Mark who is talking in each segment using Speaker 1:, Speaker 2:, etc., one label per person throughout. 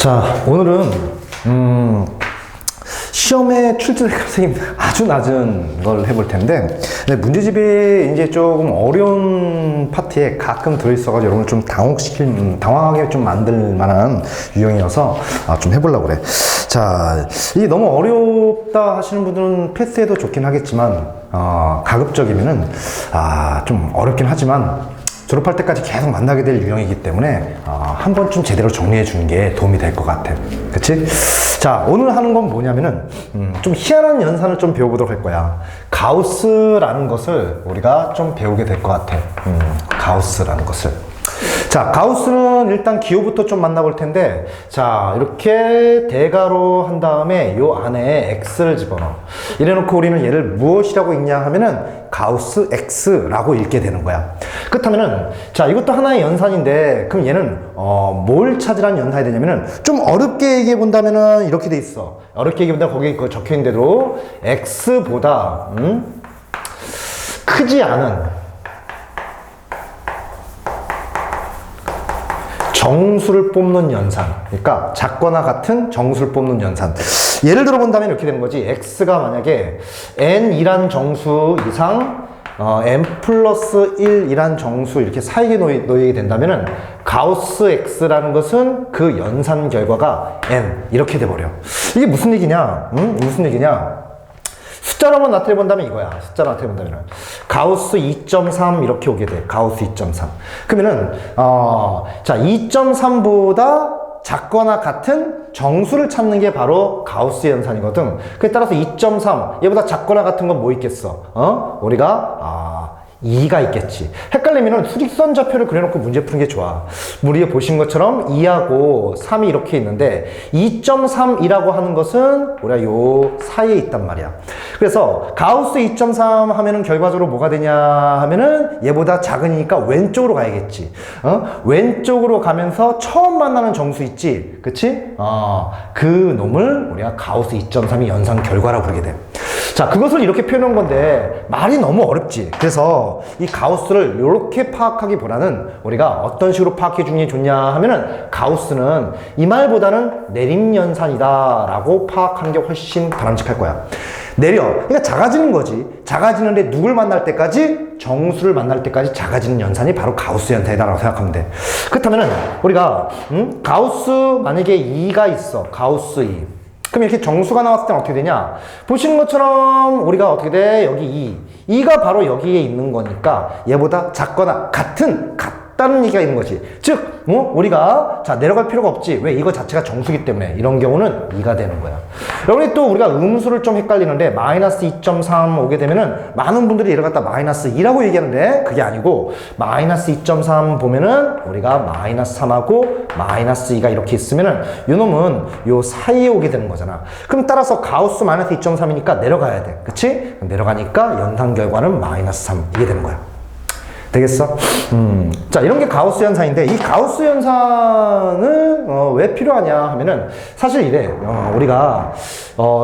Speaker 1: 자, 오늘은 시험에 출제될 가능성이 아주 낮은 걸 해볼 텐데, 문제집이 이제 조금 어려운 파트에 가끔 들어있어가지고 여러분을 좀 당황하게 좀 만들 만한 유형이어서 좀 해보려고 그래. 자, 이게 너무 어렵다 하시는 분들은 패스해도 좋긴 하겠지만, 가급적이면은, 좀 어렵긴 하지만, 졸업할 때까지 계속 만나게 될 유형이기 때문에 한 번쯤 제대로 정리해 주는 게 도움이 될 것 같아. 그치? 자, 오늘 하는 건 뭐냐면은 좀 희한한 연산을 좀 배워보도록 할 거야. 가우스라는 것을 우리가 좀 배우게 될 것 같아. 가우스라는 것을. 자, 가우스는 일단 기호부터 좀 만나볼 텐데, 자, 이렇게 대괄호 한 다음에 요 안에 x를 집어넣어. 이래놓고 우리는 얘를 무엇이라고 읽냐 하면은 가우스 x라고 읽게 되는 거야. 그렇다면은, 자, 이것도 하나의 연산인데, 그럼 얘는 뭘 찾으라는 연산이 되냐면은 좀 어렵게 얘기해 본다면은 이렇게 돼 있어. 어렵게 얘기해 본다 거기 적혀 있는 대로 x보다 크지 않은 정수를 뽑는 연산. 그러니까 작거나 같은 정수를 뽑는 연산. 예를 들어 본다면 이렇게 되는 거지. x가 만약에 n이란 정수 이상 n 플러스 1이란 정수 이렇게 사이에 놓이게 된다면은 가우스 x라는 것은 그 연산 결과가 n 이렇게 돼버려. 이게 무슨 얘기냐? 무슨 얘기냐? 숫자로만 나타내 본다면 이거야. 숫자로 나타내 본다면 가우스 2.3 이렇게 오게 돼. 가우스 2.3. 그러면은 자, 2.3보다 작거나 같은 정수를 찾는 게 바로 가우스 연산이거든. 그에 따라서 2.3 얘보다 작거나 같은 건 뭐 있겠어? 우리가 2가 있겠지. 헷갈리면은 수직선 좌표를 그려놓고 문제 푸는 게 좋아. 우리가 보신 것처럼 2하고 3이 이렇게 있는데 2.3이라고 하는 것은 우리가 요 사이에 있단 말이야. 그래서 가우스 2.3 하면은 결과적으로 뭐가 되냐 하면은 얘보다 작으니까 왼쪽으로 가야겠지. 왼쪽으로 가면서 처음 만나는 정수 있지. 그치? 그 놈을 우리가 가우스 2.3이 연산 결과라고 부르게 돼. 자, 그것을 이렇게 표현한 건데 말이 너무 어렵지. 그래서 이 가우스를 이렇게 파악하기보다는 우리가 어떤 식으로 파악해 주는 게 좋냐 하면은 가우스는 이 말보다는 내림연산이다 라고 파악하는 게 훨씬 바람직할 거야. 내려. 그러니까 작아지는 거지. 작아지는데 누굴 만날 때까지? 정수를 만날 때까지 작아지는 연산이 바로 가우스 연산이다 라고 생각하면 돼. 그렇다면은 우리가 가우스 만약에 2가 있어. 가우스 2. 그럼 이렇게 정수가 나왔을 때는 어떻게 되냐? 보시는 것처럼 우리가 어떻게 돼? 여기 2가 바로 여기에 있는 거니까 얘보다 작거나 같다는 얘기가 있는 거지. 즉, 우리가 자 내려갈 필요가 없지. 왜? 이거 자체가 정수기 때문에. 이런 경우는 2가 되는 거야. 여기 또 우리가 음수를 좀 헷갈리는데 마이너스 2.3 오게 되면은 많은 분들이 얘를 갖다 마이너스 2라고 얘기하는데 그게 아니고 마이너스 2.3 보면은 우리가 마이너스 3하고 마이너스 2가 이렇게 있으면은 요 놈은 요 사이에 오게 되는 거잖아. 그럼 따라서 가우스 마이너스 2.3이니까 내려가야 돼. 그치? 내려가니까 연산 결과는 마이너스 3 이게 되는 거야. 되겠어? 자, 이런 게 가우스 연산인데, 이 가우스 연산은, 왜 필요하냐 하면은, 사실 이래, 우리가,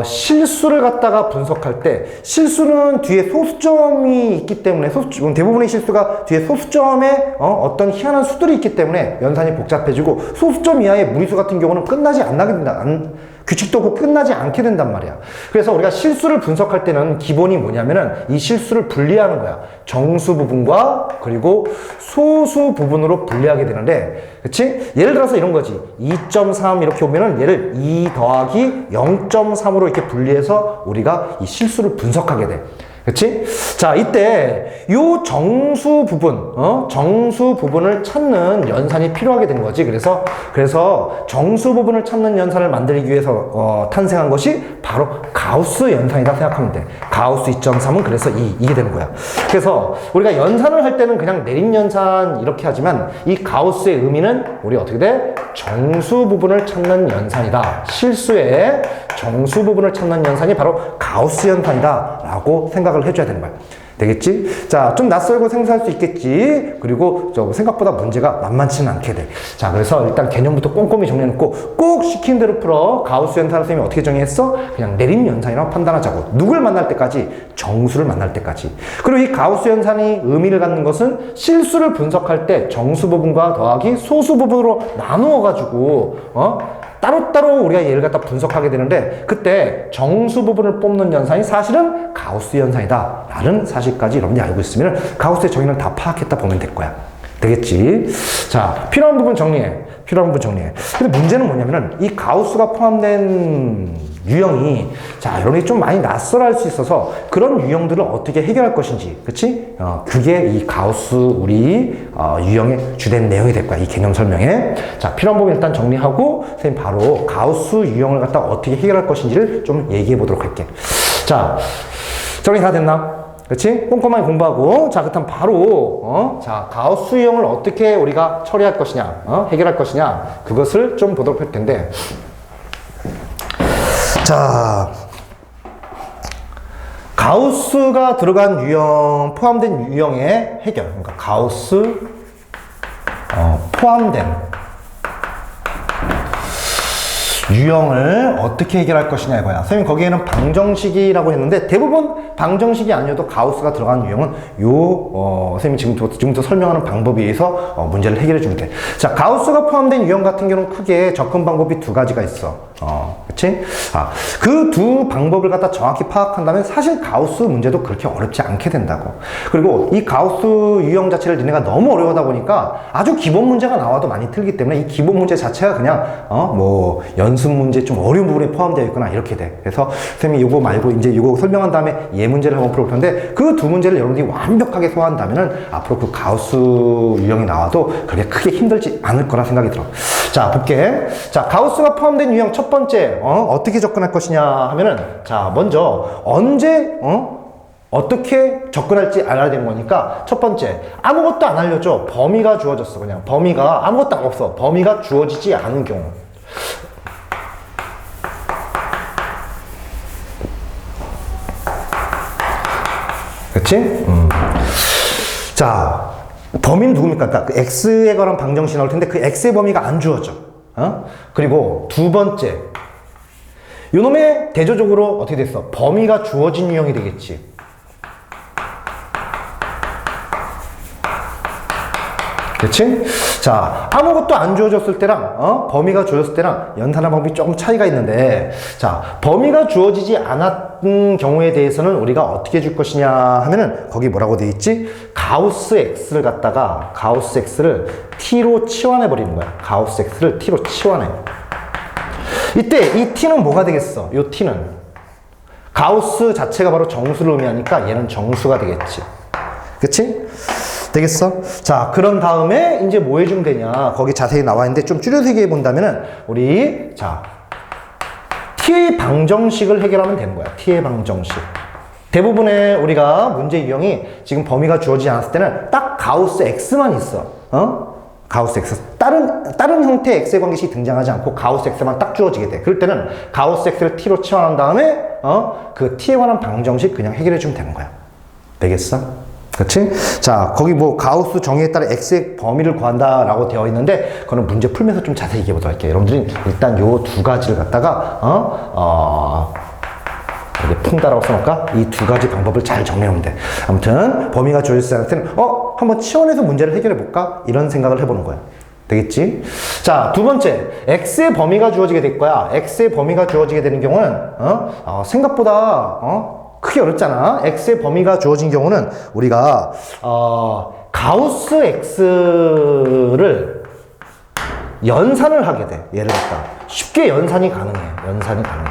Speaker 1: 실수를 갖다가 분석할 때, 실수는 뒤에 소수점이 있기 때문에, 대부분의 실수가 뒤에 소수점에, 어떤 희한한 수들이 있기 때문에 연산이 복잡해지고, 소수점 이하의 무리수 같은 경우는 끝나지 않게 된다. 규칙도 없고 끝나지 않게 된단 말이야. 그래서 우리가 실수를 분석할 때는 기본이 뭐냐면은 이 실수를 분리하는 거야. 정수 부분과 그리고 소수 부분으로 분리하게 되는데, 그치? 예를 들어서 이런 거지. 2.3 이렇게 오면은 얘를 2 더하기 0.3으로 이렇게 분리해서 우리가 이 실수를 분석하게 돼. 그치? 자, 이때 요 정수 부분을 찾는 연산이 필요하게 된 거지. 그래서 정수 부분을 찾는 연산을 만들기 위해서 탄생한 것이 바로 가우스 연산이다 생각하면 돼. 가우스 2.3은 그래서 이게 되는 거야. 그래서 우리가 연산을 할 때는 그냥 내림 연산 이렇게 하지만 이 가우스의 의미는 우리 어떻게 돼? 정수 부분을 찾는 연산이다. 실수의 정수 부분을 찾는 연산이 바로 가우스 연산이다 라고 생각을 해줘야 되는 거야. 되겠지? 자, 좀 낯설고 생소할 수 있겠지? 그리고 생각보다 문제가 만만치는 않게 돼. 자, 그래서 일단 개념부터 꼼꼼히 정리해놓고 꼭 시킨 대로 풀어. 가우스 연산을 선생님이 어떻게 정의했어? 그냥 내림 연산이라고 판단하자고. 누굴 만날 때까지? 정수를 만날 때까지. 그리고 이 가우스 연산이 의미를 갖는 것은 실수를 분석할 때 정수 부분과 더하기 소수 부분으로 나누어가지고 따로따로 우리가 얘를 갖다 분석하게 되는데 그때 정수 부분을 뽑는 연산이 사실은 가우스 연산이다 라는 사실까지 여러분이 알고 있으면 가우스의 정의는 다 파악했다 보면 될 거야. 되겠지? 자, 필요한 부분 정리해. 필요한 부분 정리해. 근데 문제는 뭐냐면은 이 가우스가 포함된 유형이 자, 여러분이 좀 많이 낯설할 수 있어서 그런 유형들을 어떻게 해결할 것인지, 그치? 그게 이 가우스 우리 유형의 주된 내용이 될 거야. 이 개념 설명에. 자, 필요한 부분 일단 정리하고 선생님 바로 가우스 유형을 갖다 어떻게 해결할 것인지를 좀 얘기해 보도록 할게. 자, 정리 다 됐나? 그렇지? 꼼꼼하게 공부하고 자 그렇다면 바로 자 가우스 유형을 어떻게 우리가 처리할 것이냐 해결할 것이냐 그것을 좀 보도록 할 텐데 자 가우스가 들어간 유형 포함된 유형의 해결 그러니까 가우스 포함된 유형을 어떻게 해결할 것이냐 이거야. 선생님 거기에는 방정식이라고 했는데 대부분 방정식이 아니어도 가우스가 들어간 유형은 선생님이 지금부터 설명하는 방법에 의해서 문제를 해결해 주면 돼. 자, 가우스가 포함된 유형 같은 경우는 크게 접근 방법이 두 가지가 있어. 그치? 그 두 방법을 갖다 정확히 파악한다면 사실 가우스 문제도 그렇게 어렵지 않게 된다고. 그리고 이 가우스 유형 자체를 니네가 너무 어려워하다 보니까 아주 기본 문제가 나와도 많이 틀리기 때문에 이 기본 문제 자체가 그냥 연습 문제 좀 어려운 부분에 포함되어 있거나 이렇게 돼. 그래서 선생님이 이거 말고 이제 이거 설명한 다음에 얘 문제를 한번 풀어볼 텐데 그 두 문제를 여러분들이 완벽하게 소화한다면은 앞으로 그 가우스 유형이 나와도 그렇게 크게 힘들지 않을 거라 생각이 들어. 자, 볼게. 자, 가우스가 포함된 유형 첫 번째 어떻게 접근할 것이냐 하면은 자, 먼저 언제 어떻게 접근할지 알아야 되는 거니까 첫 번째 아무것도 안 알려줘. 범위가 주어졌어. 그냥 범위가 아무것도 없어. 범위가 주어지지 않은 경우 그치? 자, 범위는 누굽니까? 그러니까 그 x에 관한 방정식 나올 텐데 그 x의 범위가 안 주어져. 그리고 두 번째, 요놈의 대조적으로 어떻게 됐어? 범위가 주어진 유형이 되겠지. 그치? 자, 아무것도 안 주어졌을 때랑, 범위가 주어졌을 때랑 연산한 방법이 조금 차이가 있는데, 자, 범위가 주어지지 않았던 경우에 대해서는 우리가 어떻게 줄 것이냐 하면은, 거기 뭐라고 돼 있지? 가우스 x를 갖다가, 가우스 x를 t로 치환해 버리는 거야. 가우스 x를 t로 치환해. 이때 이 t는 뭐가 되겠어? 요 t는. 가우스 자체가 바로 정수를 의미하니까 얘는 정수가 되겠지. 그치? 되겠어? 자, 그런 다음에 이제 뭐 해주면 되냐? 거기 자세히 나와 있는데 좀 줄여서 얘기해 본다면은 우리 자 t의 방정식을 해결하면 되는 거야. t의 방정식. 대부분의 우리가 문제 유형이 지금 범위가 주어지지 않았을 때는 딱 가우스 x만 있어. 가우스 x. 다른 형태의 x의 관계식이 등장하지 않고 가우스 x만 딱 주어지게 돼. 그럴 때는 가우스 x를 t로 치환한 다음에 그 t에 관한 방정식 그냥 해결해 주면 되는 거야. 되겠어? 그치? 자, 거기 뭐 가우스 정의에 따라 x의 범위를 구한다라고 되어 있는데 그거는 문제 풀면서 좀 자세히 얘기해 보도록 할게요. 여러분들이 일단 요 두 가지를 갖다가 여기 풍다라고 써놓을까? 이 두 가지 방법을 잘 정리하면 돼. 아무튼 범위가 주어지지 않을 때는 한번 치환해서 문제를 해결해 볼까? 이런 생각을 해보는 거야. 되겠지? 자, 두 번째, x의 범위가 주어지게 될 거야. x의 범위가 주어지게 되는 경우는 생각보다 크게 어렵잖아. x의 범위가 주어진 경우는 우리가 가우스 x를 연산을 하게 돼. 얘를 갖다 쉽게 연산이 가능해. 연산이 가능해.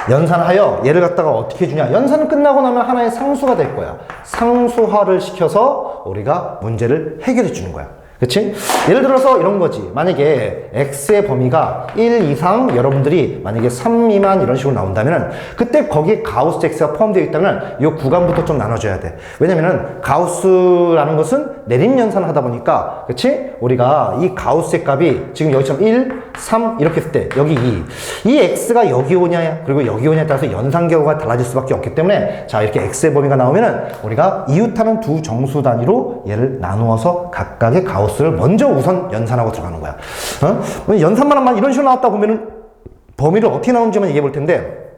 Speaker 1: 연산하여 얘를 갖다가 어떻게 주냐? 연산은 끝나고 나면 하나의 상수가 될 거야. 상수화를 시켜서 우리가 문제를 해결해 주는 거야. 그치? 예를 들어서 이런 거지. 만약에 x의 범위가 1 이상 여러분들이 만약에 3 미만 이런 식으로 나온다면은 그때 거기에 가우스 x가 포함되어 있다면 이 구간부터 좀 나눠줘야 돼. 왜냐면은 가우스라는 것은 내림 연산을 하다 보니까 그치? 우리가 이 가우스의 값이 지금 여기처럼 1, 3 이렇게 했을 때 여기 2. 이 x가 여기 오냐 그리고 여기 오냐에 따라서 연산 결과가 달라질 수밖에 없기 때문에 자 이렇게 x의 범위가 나오면은 우리가 이웃하는 두 정수 단위로 얘를 나누어서 각각의 가우스를 먼저 우선 연산하고 들어가는 거야. 연산만 하면 이런 식으로 나왔다 보면은 범위를 어떻게 나오는지만 얘기해 볼 텐데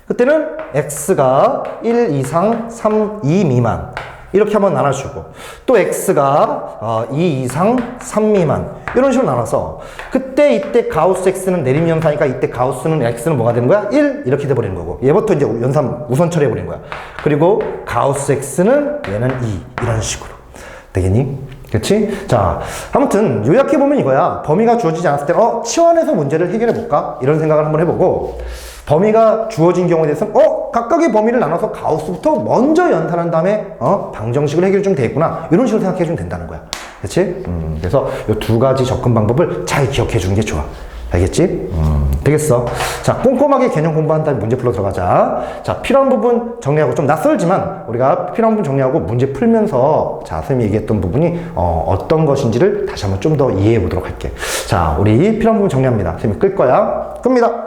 Speaker 1: 그때는 x가 1 이상 3, 2 미만 이렇게 한번 나눠주고, 또 x가 2 이상 3 미만 이런 식으로 나눠서 그때 이때 가우스 x는 내림 연산이니까 이때 가우스는 x는 뭐가 되는 거야? 1 이렇게 돼버리는 거고, 얘부터 이제 연산 우선 처리해버리는 거야. 그리고 가우스 x는 얘는 2 이런 식으로 되겠니? 그치? 자, 아무튼 요약해보면 이거야. 범위가 주어지지 않았을 때 치환해서 문제를 해결해볼까? 이런 생각을 한번 해보고, 범위가 주어진 경우에 대해서는 각각의 범위를 나눠서 가우스부터 먼저 연산한 다음에 방정식을 해결해 주면 되겠구나, 이런 식으로 생각해 주면 된다는 거야. 그치? 그래서 이 두 가지 접근 방법을 잘 기억해 주는 게 좋아. 알겠지? 되겠어. 자, 꼼꼼하게 개념 공부한 다음에 문제 풀러 들어가자. 자, 필요한 부분 정리하고, 좀 낯설지만 우리가 필요한 부분 정리하고 문제 풀면서, 자, 선생님이 얘기했던 부분이 어떤 것인지를 다시 한번 좀 더 이해해 보도록 할게. 자, 우리 필요한 부분 정리합니다. 선생님이 끌 거야. 끕니다.